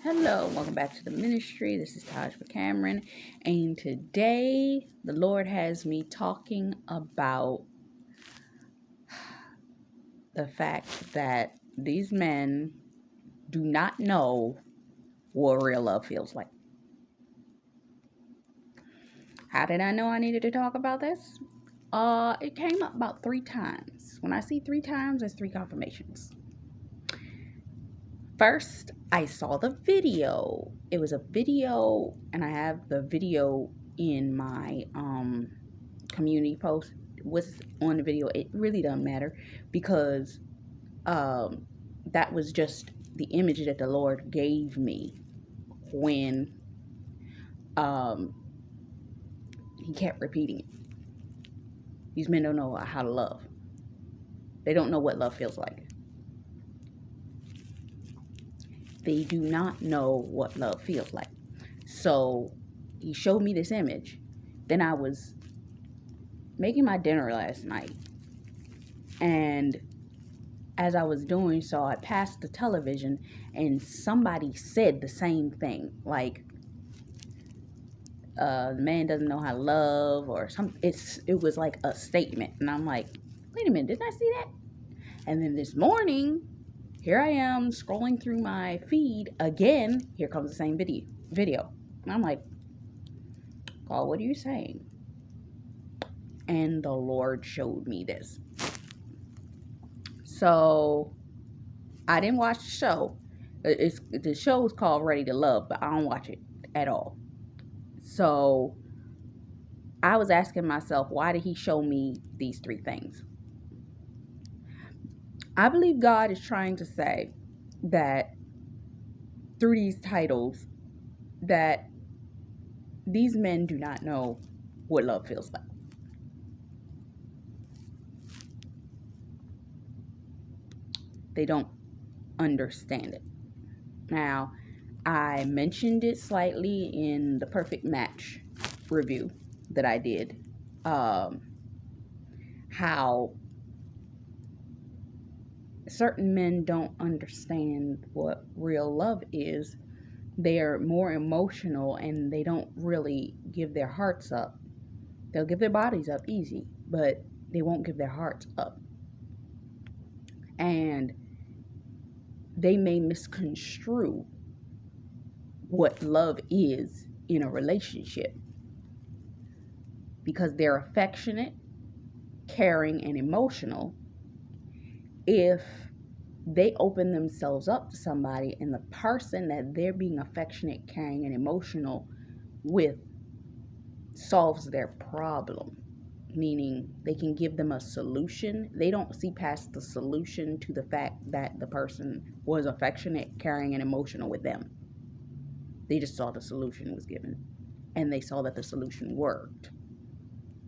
Hello, welcome back to the ministry. This is Tajma Cameron, and today the Lord has me talking about the fact that these men do not know what real love feels like. How did I know I needed to talk about this? It came up about 3 times. When I see 3 times, that's 3 confirmations. First, I saw the video. It was a video, and I have the video in my community post. What's on the video, it really doesn't matter, because that was just the image that the Lord gave me when he kept repeating it. These men don't know how to love. They don't know what love feels like. They do not know what love feels like. So he showed me this image. Then I was making my dinner last night, and as I was doing so, I passed the television and somebody said the same thing, like the man doesn't know how to love, or something. It was like a statement, and I'm like, wait a minute, didn't I see that? And then this morning, here I am scrolling through my feed again. Here comes the same video, and I'm like, God, what are you saying? And the Lord showed me this. So I didn't watch the show. The show is called Ready to Love, but I don't watch it at all. So I was asking myself, why did he show me these 3 things? I believe God is trying to say that through these titles, that these men do not know what love feels like. They don't understand it. Now, I mentioned it slightly in the Perfect Match review that I did. How certain men don't understand what real love is. They are more emotional, and they don't really give their hearts up. They'll give their bodies up easy, but they won't give their hearts up. And they may misconstrue what love is in a relationship, because they're affectionate, caring, and emotional. If they open themselves up to somebody, and the person that they're being affectionate, caring, and emotional with solves their problem, meaning they can give them a solution, they don't see past the solution to the fact that the person was affectionate, caring, and emotional with them. They just saw the solution was given, and they saw that the solution worked.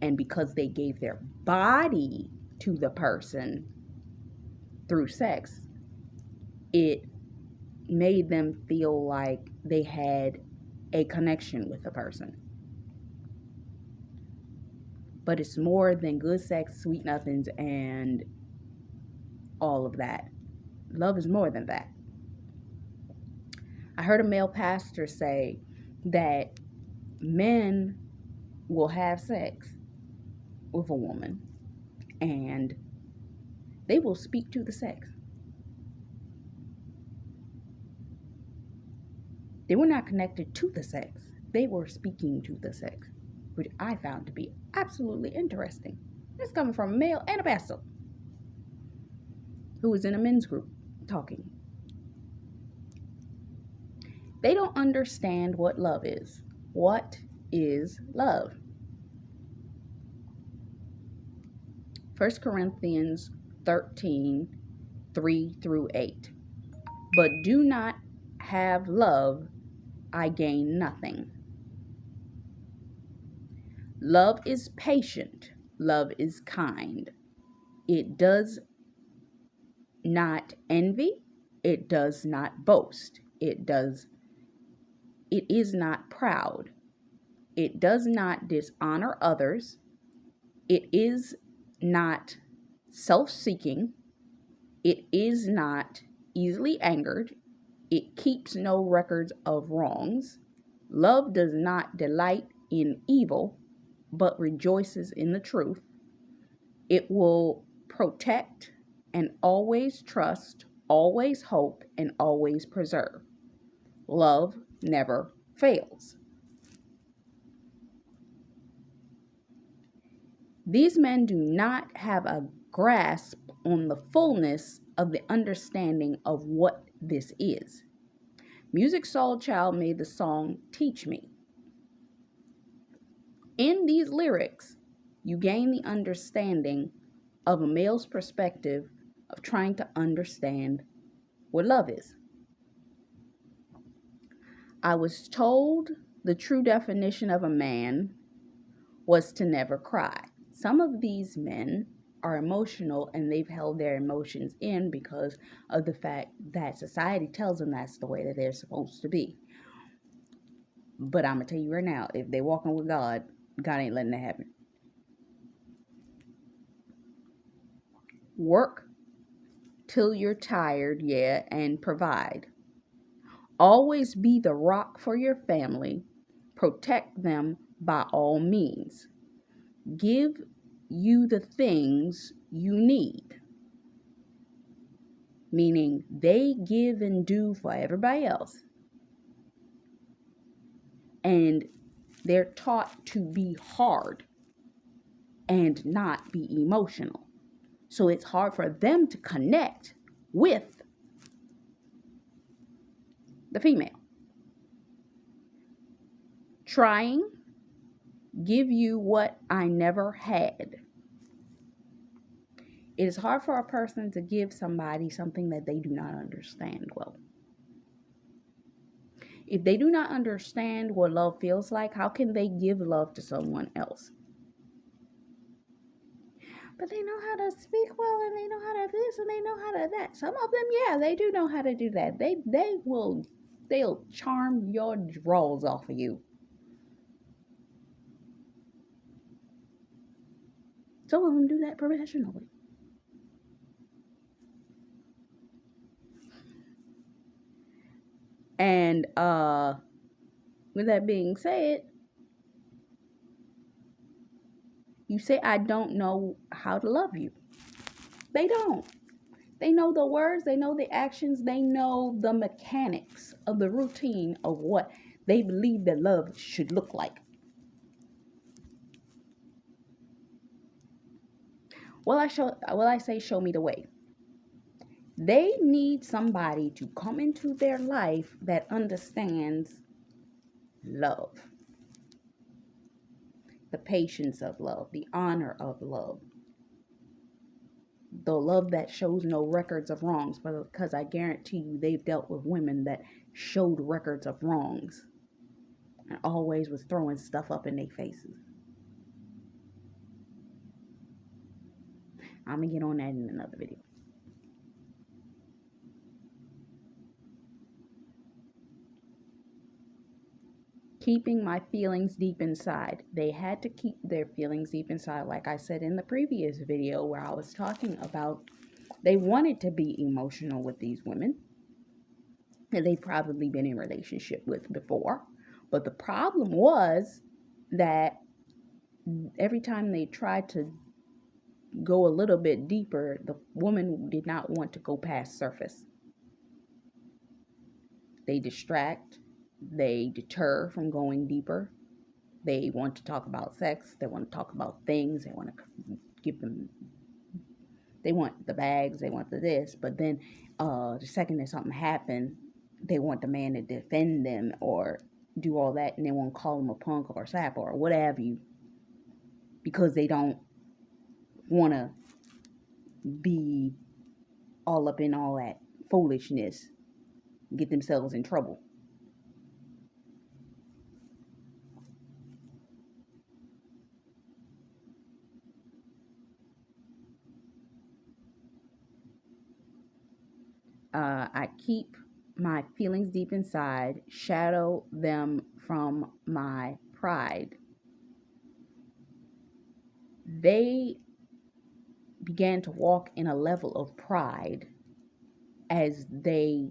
And because they gave their body to the person through sex, it made them feel like they had a connection with the person. But it's more than good sex, sweet nothings, and all of that. Love is more than that. I heard a male pastor say that men will have sex with a woman, and they will speak to the sex. They were not connected to the sex. They were speaking to the sex, which I found to be absolutely interesting. It's coming from a male and a pastor who was in a men's group talking. They don't understand what love is. What is love? 1 Corinthians 13, 3-8. But do not have love, I gain nothing. Love is patient. Love is kind. It does not envy. It does not boast. It is not proud. It does not dishonor others. It is not self-seeking. It is not easily angered. It keeps no records of wrongs. Love does not delight in evil, but rejoices in the truth. It will protect and always trust, always hope, and always preserve. Love never fails. These men do not have a grasp on the fullness of the understanding of what this is. Music Soul Child made the song Teach Me. In these lyrics, you gain the understanding of a male's perspective of trying to understand what love is. I was told the true definition of a man was to never cry. Some of these men are emotional and they've held their emotions in because of the fact that society tells them that's the way that they're supposed to be. But I'm going to tell you right now, if they're walking with God, God ain't letting that happen. Work till you're tired, yeah, and provide. Always be the rock for your family. Protect them by all means. Give you the things you need. Meaning they give and do for everybody else. And they're taught to be hard and not be emotional. So it's hard for them to connect with the female. Trying, give you what I never had. It is hard for a person to give somebody something that they do not understand well. If they do not understand what love feels like, how can they give love to someone else? But they know how to speak well, and they know how to this, and they know how to that. Some of them, yeah, they do know how to do that. They'll charm your drawers off of you. Some of them do that professionally. And with that being said, you say, I don't know how to love you. They don't. They know the words, they know the actions, they know the mechanics of the routine of what they believe that love should look like. Well, I say show me the way. They need somebody to come into their life that understands love. The patience of love, the honor of love. The love that shows no records of wrongs, because I guarantee you they've dealt with women that showed records of wrongs and always was throwing stuff up in their faces. I'm going to get on that in another video. Keeping my feelings deep inside. They had to keep their feelings deep inside. Like I said in the previous video where I was talking about, they wanted to be emotional with these women that they've probably been in relationship with before. But the problem was that every time they tried to go a little bit deeper, the woman did not want to go past surface. They distract, they deter from going deeper. They want to talk about sex, they want to talk about things, they want to give them, they want the bags, they want the this, but then the second that something happened, they want the man to defend them or do all that, and they won't call him a punk or a sap or what have you, because they don't want to be all up in all that foolishness, get themselves in trouble. I keep my feelings deep inside, shadow them from my pride. They began to walk in a level of pride as they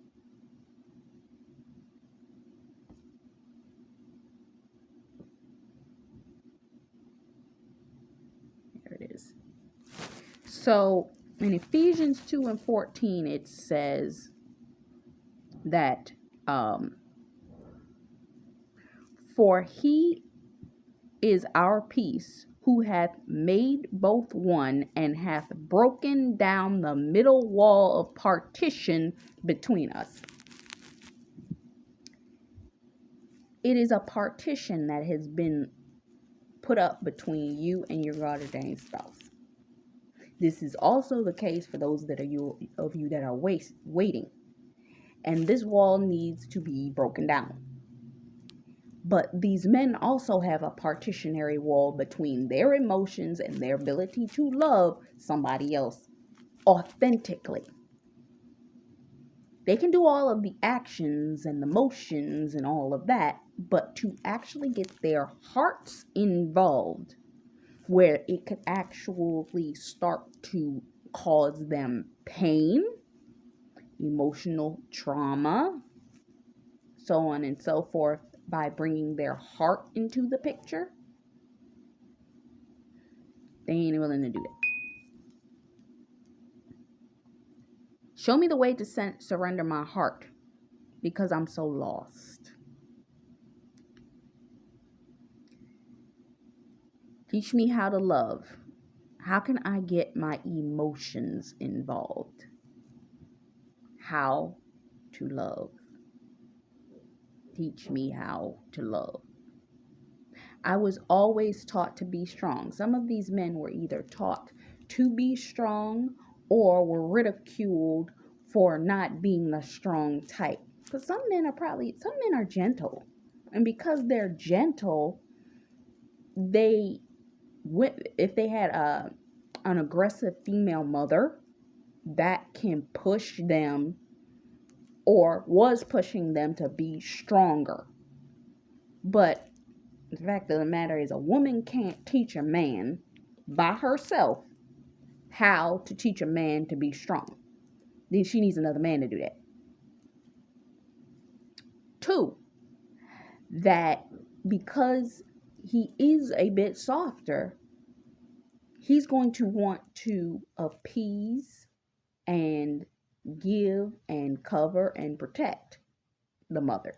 So in Ephesians 2 and 14, it says that for he is our peace, who hath made both one, and hath broken down the middle wall of partition between us. It is a partition that has been put up between you and your God-ordained spouse. This is also the case for those that are of you that are waiting. And this wall needs to be broken down. But these men also have a partitionary wall between their emotions and their ability to love somebody else authentically. They can do all of the actions and the motions and all of that, but to actually get their hearts involved, where it could actually start to cause them pain, emotional trauma, so on and so forth, by bringing their heart into the picture, they ain't willing to do that. Show me the way to surrender my heart, because I'm so lost. Teach me how to love. How can I get my emotions involved? How to love. Teach me how to love. I was always taught to be strong. Some of these men were either taught to be strong or were ridiculed for not being the strong type. Because some men are gentle. And because they're gentle, if they had an aggressive female mother, that can push them or was pushing them to be stronger. But the fact of the matter is, a woman can't teach a man by herself how to teach a man to be strong. Then she needs another man to do that. 2, that because he is a bit softer, he's going to want to appease and give and cover and protect the mother.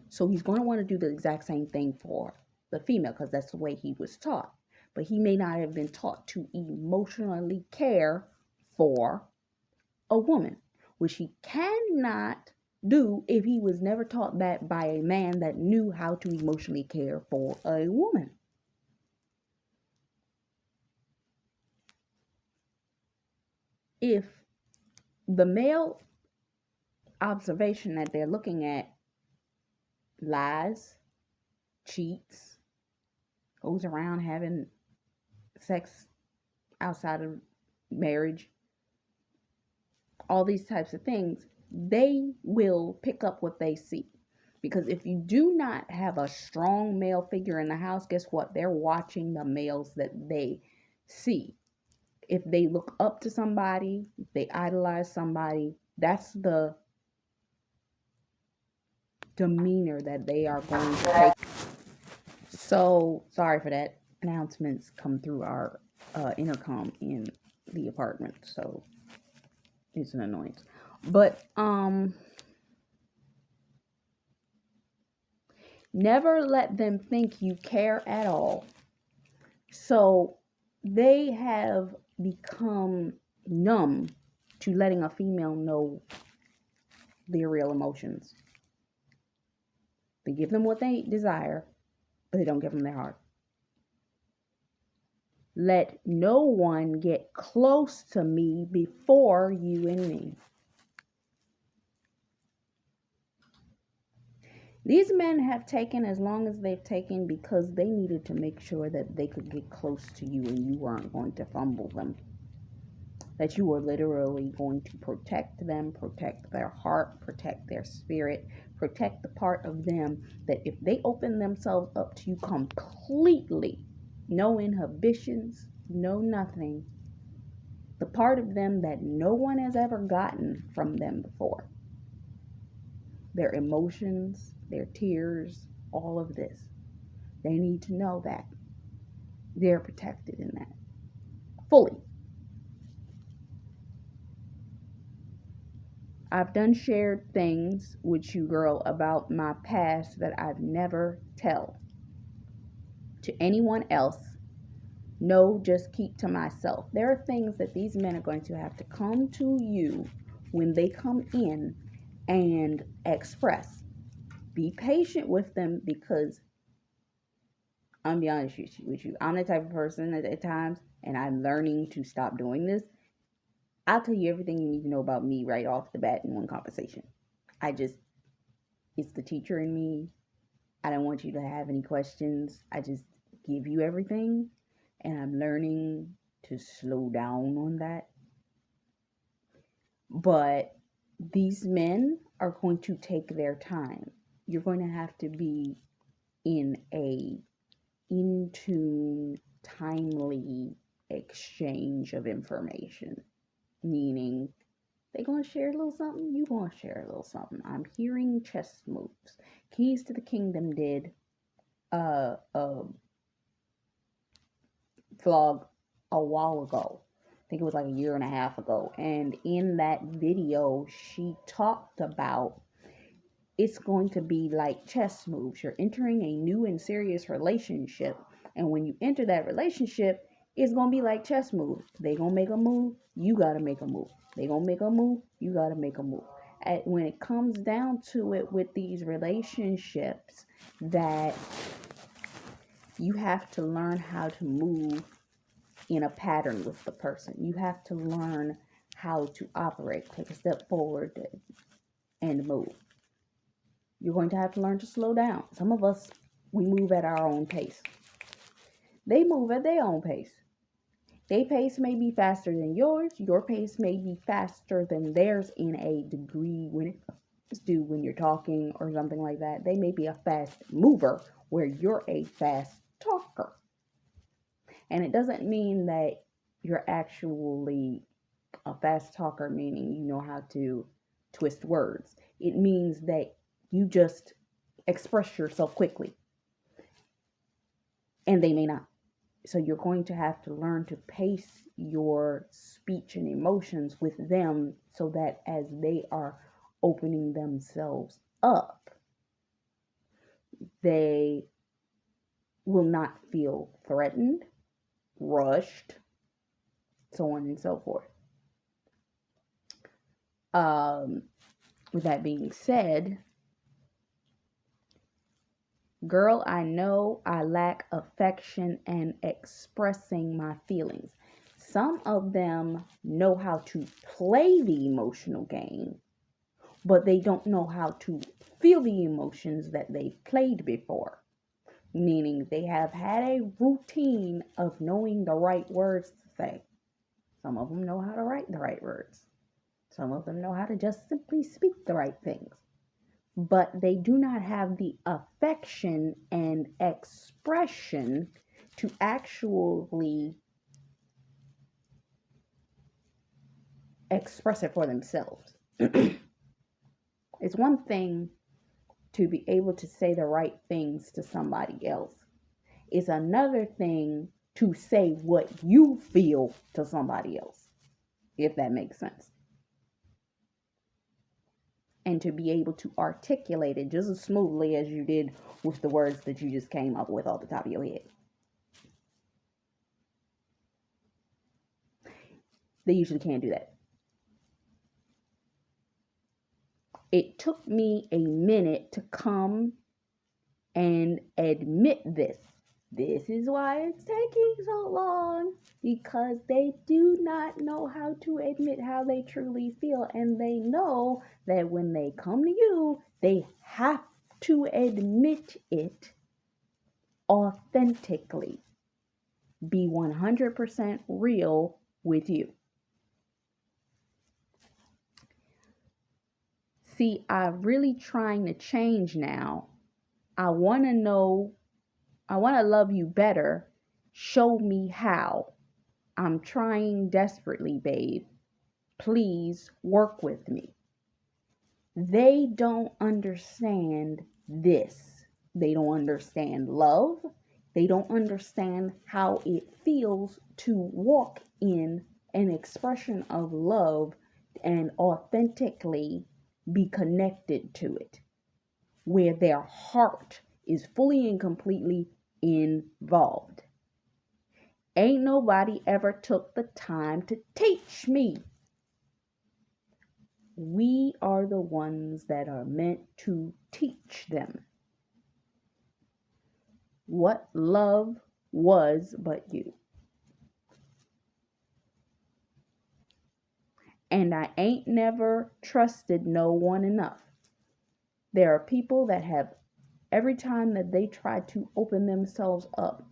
So he's going to want to do the exact same thing for the female, because that's the way he was taught. But he may not have been taught to emotionally care for a woman, which he cannot do if he was never taught that by a man that knew how to emotionally care for a woman. If the male observation that they're looking at lies, cheats, goes around having sex outside of marriage, all these types of things, they will pick up what they see. Because if you do not have a strong male figure in the house, guess what? They're watching the males that they see. If they look up to somebody, if they idolize somebody, that's the demeanor that they are going to take. So, sorry for that. Announcements come through our intercom in the apartment, so it's an annoyance. But never let them think you care at all. So they have become numb to letting a female know their real emotions. They give them what they desire, but they don't give them their heart. Let no one get close to me before you and me. These men have taken as long as they've taken because they needed to make sure that they could get close to you and you weren't going to fumble them. That you were literally going to protect them, protect their heart, protect their spirit, protect the part of them that if they open themselves up to you completely, no inhibitions, no nothing, the part of them that no one has ever gotten from them before, their emotions, their tears, all of this, they need to know that they're protected in that fully. I've done shared things with you, girl, about my past that I've never tell to anyone else. No, just keep to myself. There are things that these men are going to have to come to you when they come in and express. Be patient with them because I'm be honest with you. I'm the type of person at times, and I'm learning to stop doing this. I'll tell you everything you need to know about me right off the bat in one conversation. I just, it's the teacher in me. I don't want you to have any questions. I just give you everything, and I'm learning to slow down on that. But these men are going to take their time. You're going to have to be in a in tune, timely exchange of information. Meaning, they gonna share a little something, you gonna share a little something. I'm hearing chess moves. Keys to the Kingdom did a vlog a while ago. I think it was like a year and a half ago. And in that video, she talked about it's going to be like chess moves. You're entering a new and serious relationship. And when you enter that relationship, it's going to be like chess moves. They going to make a move, you got to make a move. They going to make a move, you got to make a move. When it comes down to it with these relationships, that you have to learn how to move in a pattern with the person. You have to learn how to operate. Take a step forward and move. You're going to have to learn to slow down. Some of us, we move at our own pace. They move at their own pace. Their pace may be faster than yours. Your pace may be faster than theirs in a degree when you're talking or something like that. They may be a fast mover where you're a fast talker. And it doesn't mean that you're actually a fast talker, meaning you know how to twist words. It means that you just express yourself quickly. And they may not. So you're going to have to learn to pace your speech and emotions with them so that as they are opening themselves up, they will not feel threatened, rushed, so on and so forth. With that being said, girl, I know I lack affection and expressing my feelings. Some of them know how to play the emotional game, but they don't know how to feel the emotions that they've played before. Meaning they have had a routine of knowing the right words to say. Some of them know how to write the right words. Some of them know how to just simply speak the right things. But they do not have the affection and expression to actually express it for themselves. It's one thing to be able to say the right things to somebody else. It's another thing to say what you feel to somebody else, if that makes sense. And to be able to articulate it just as smoothly as you did with the words that you just came up with off the top of your head. They usually can't do that. It took me a minute to come and admit this. This is why it's taking so long, because they do not know how to admit how they truly feel, and they know that when they come to you, they have to admit it authentically. Be 100% real with you. See, I'm really trying to change now. I want to love you better. Show me how. I'm trying desperately, babe. Please work with me. They don't understand this. They don't understand love. They don't understand how it feels to walk in an expression of love and authentically be connected to it, where their heart is fully and completely involved. Ain't nobody ever took the time to teach me. We are the ones that are meant to teach them what love was but you. And I ain't never trusted no one enough. There are people that have, every time that they try to open themselves up,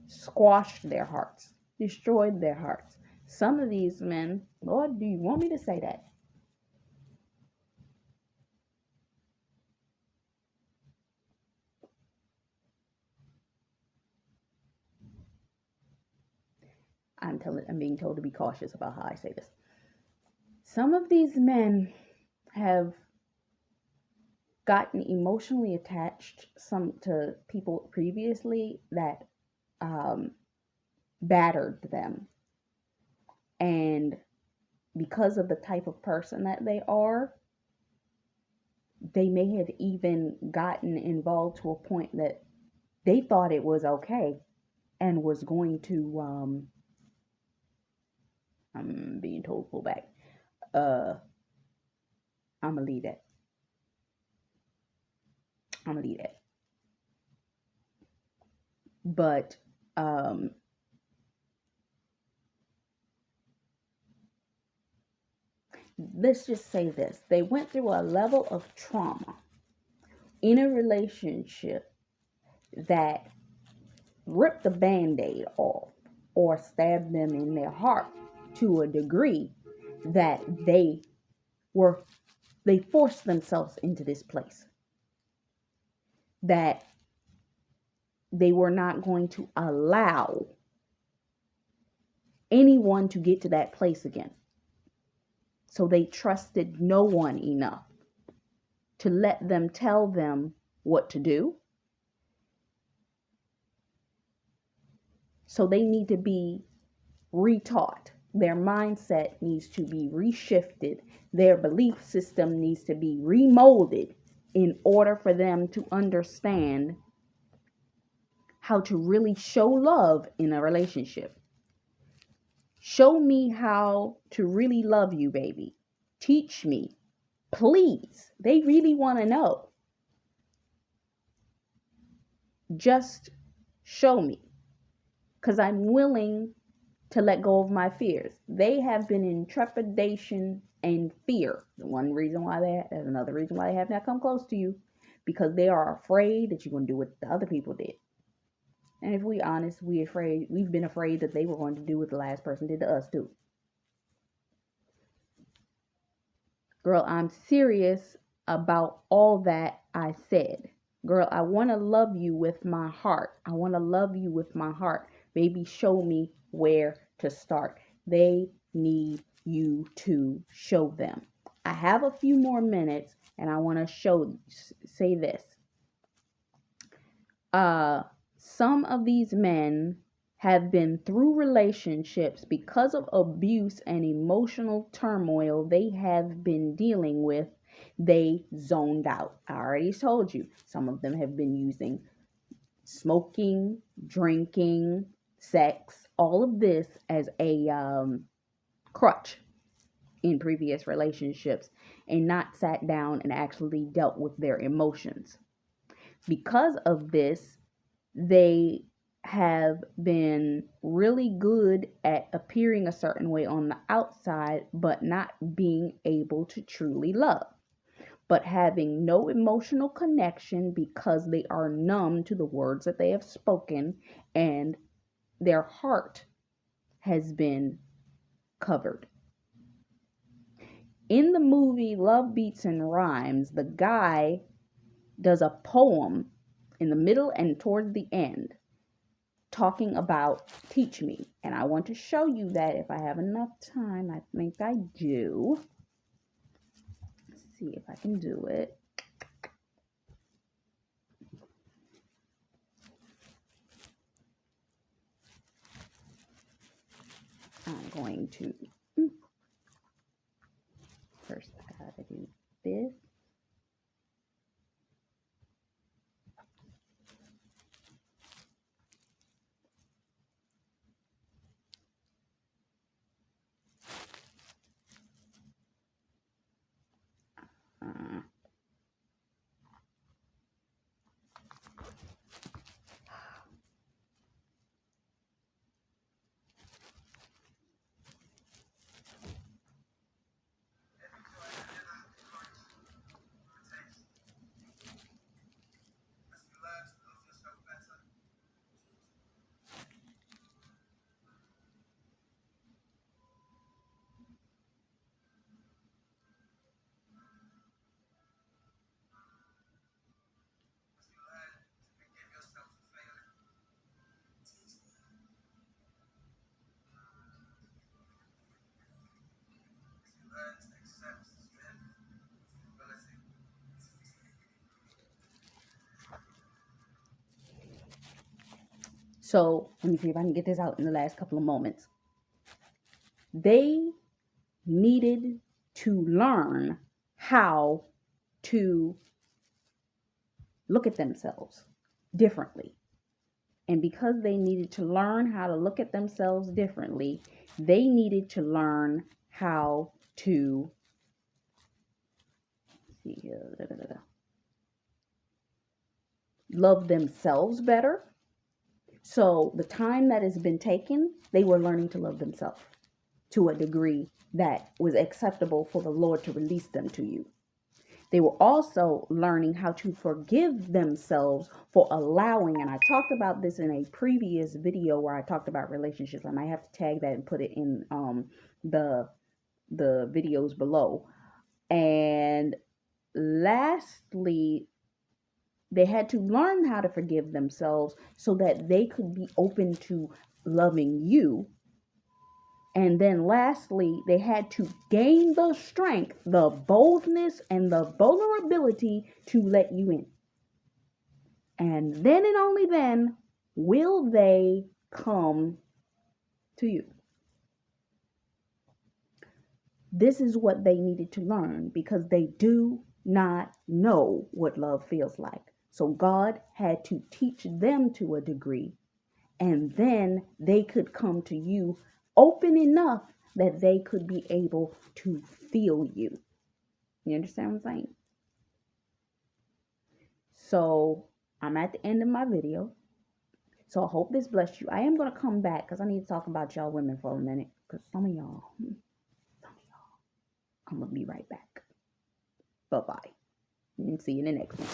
squashed their hearts, destroyed their hearts. Some of these men, Lord, do you want me to say that? I'm being told to be cautious about how I say this. Some of these men have gotten emotionally attached some to people previously that battered them, and because of the type of person that they are, they may have even gotten involved to a point that they thought it was okay and was going to I'm being told pull back. I'm gonna leave that. I'm gonna leave that. But let's just say this. They went through a level of trauma in a relationship that ripped the band-aid off or stabbed them in their heart to a degree that they forced themselves into this place, that they were not going to allow anyone to get to that place again. So they trusted no one enough to let them tell them what to do. So they need to be retaught. Their mindset needs to be reshifted. Their belief system needs to be remolded in order for them to understand how to really show love in a relationship. Show me how to really love you, baby. Teach me, please. They really want to know. Just show me, because I'm willing to let go of my fears. They have been in trepidation and fear. One reason why there's another reason why they have not come close to you, because they are afraid that you're going to do what the other people did. And if we're honest, we've been afraid that they were going to do what the last person did to us too. Girl, I'm serious about all that I said. Girl, I want to love you with my heart. I want to love you with my heart. Baby, show me where to start. They need you to show them. I have a few more minutes and I want to say this. Some of these men have been through relationships because of abuse and emotional turmoil they have been dealing with. They zoned out. I already told you, some of them have been using smoking, drinking, sex, all of this as a crutch in previous relationships, and not sat down and actually dealt with their emotions. Because of this, they have been really good at appearing a certain way on the outside, but not being able to truly love, but having no emotional connection because they are numb to the words that they have spoken, and their heart has been covered. In the movie Love Beats and Rhymes, the guy does a poem in the middle and towards the end talking about teach me. And I want to show you that if I have enough time. I think I do. Let's see if I can do it. I'm going to So let me see if I can get this out in the last couple of moments. They needed to learn how to look at themselves differently. And because they needed to learn how to look at themselves differently, they needed to learn how to love themselves better. So the time that has been taken, they were learning to love themselves to a degree that was acceptable for the Lord to release them to you. They were also learning how to forgive themselves for allowing, and I talked about this in a previous video where I talked about relationships. I might have to tag that and put it in the videos below. And lastly, they had to learn how to forgive themselves so that they could be open to loving you. And then lastly, they had to gain the strength, the boldness, and the vulnerability to let you in. And then and only then will they come to you. This is what they needed to learn because they do not know what love feels like. So God had to teach them to a degree, and then they could come to you open enough that they could be able to feel you. You understand what I'm saying? So I'm at the end of my video. So I hope this blessed you. I am going to come back because I need to talk about y'all women for a minute. Because some of y'all, I'm going to be right back. Bye-bye. And see you in the next one.